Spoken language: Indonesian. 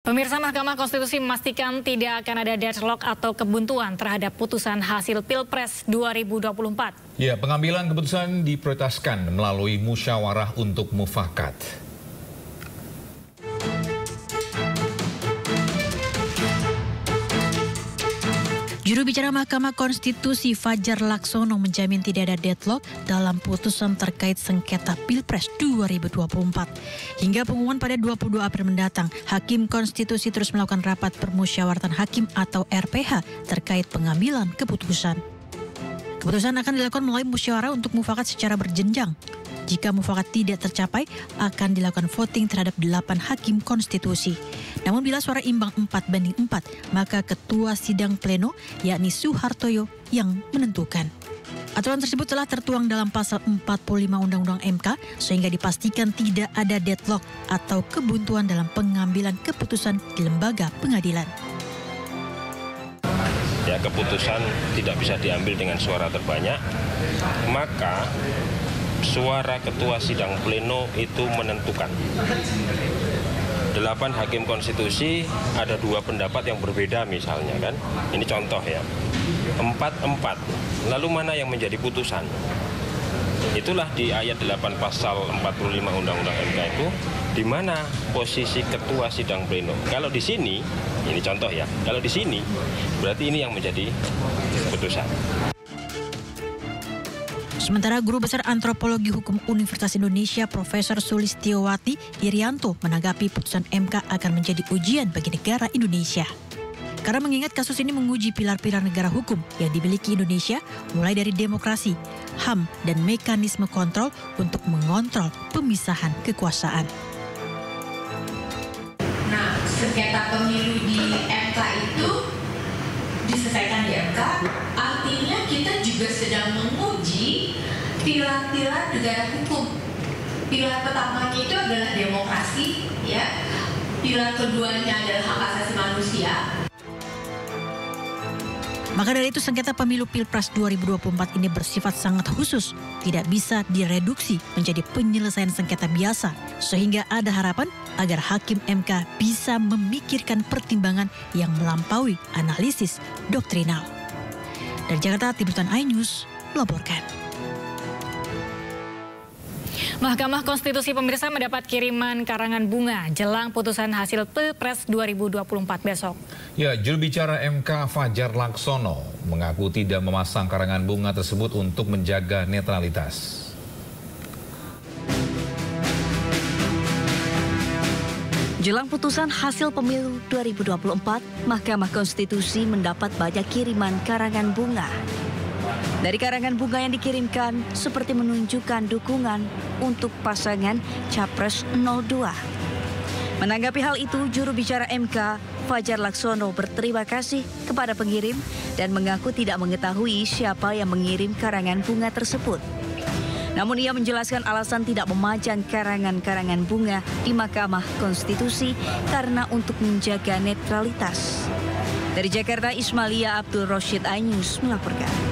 Pemirsa, Mahkamah Konstitusi memastikan tidak akan ada deadlock atau kebuntuan terhadap putusan hasil Pilpres 2024. Ya, pengambilan keputusan diprioritaskan melalui musyawarah untuk mufakat. Juru bicara Mahkamah Konstitusi Fajar Laksono menjamin tidak ada deadlock dalam putusan terkait sengketa Pilpres 2024. Hingga pengumuman pada 22 April mendatang, Hakim Konstitusi terus melakukan rapat permusyawaratan hakim atau RPH terkait pengambilan keputusan. Keputusan akan dilakukan melalui musyawarah untuk mufakat secara berjenjang. Jika mufakat tidak tercapai, akan dilakukan voting terhadap 8 hakim konstitusi. Namun bila suara imbang 4-4, maka ketua sidang pleno, yakni Suhartoyo, yang menentukan. Aturan tersebut telah tertuang dalam pasal 45 Undang-Undang MK, sehingga dipastikan tidak ada deadlock atau kebuntuan dalam pengambilan keputusan di lembaga pengadilan. Ya, keputusan tidak bisa diambil dengan suara terbanyak, maka suara ketua sidang pleno itu menentukan. 8 hakim konstitusi ada 2 pendapat yang berbeda misalnya kan. Ini contoh ya. 4-4. Lalu mana yang menjadi putusan? Itulah di ayat 8 pasal 45 Undang-Undang MK itu di mana posisi ketua sidang pleno. Kalau di sini, ini contoh ya. Kalau di sini berarti ini yang menjadi putusan. Sementara Guru Besar Antropologi Hukum Universitas Indonesia Profesor Sulistiowati Irianto menanggapi putusan MK akan menjadi ujian bagi negara Indonesia. Karena mengingat kasus ini menguji pilar-pilar negara hukum yang dimiliki Indonesia, mulai dari demokrasi, HAM, dan mekanisme kontrol untuk mengontrol pemisahan kekuasaan. Nah, sengketa pemilu di MK itu diselesaikan di MK, artinya kita juga sedang menguji pilar-pilar negara hukum. Pilar pertamanya itu adalah demokrasi, ya. Pilar keduanya adalah hak asasi manusia. Maka dari itu sengketa pemilu Pilpres 2024 ini bersifat sangat khusus, tidak bisa direduksi menjadi penyelesaian sengketa biasa, sehingga ada harapan agar Hakim MK bisa memikirkan pertimbangan yang melampaui analisis doktrinal. Dari Jakarta, Tim Liputan iNews melaporkan. Mahkamah Konstitusi pemirsa mendapat kiriman karangan bunga jelang putusan hasil Pilpres 2024 besok. Ya, juru bicara MK Fajar Laksono mengaku tidak memasang karangan bunga tersebut untuk menjaga netralitas. Jelang putusan hasil pemilu 2024, Mahkamah Konstitusi mendapat banyak kiriman karangan bunga. Dari karangan bunga yang dikirimkan seperti menunjukkan dukungan untuk pasangan Capres 02. Menanggapi hal itu, juru bicara MK Fajar Laksono berterima kasih kepada pengirim dan mengaku tidak mengetahui siapa yang mengirim karangan bunga tersebut. Namun ia menjelaskan alasan tidak memajang karangan-karangan bunga di Mahkamah Konstitusi karena untuk menjaga netralitas. Dari Jakarta, Ismailia Abdul Roshid iNews melaporkan.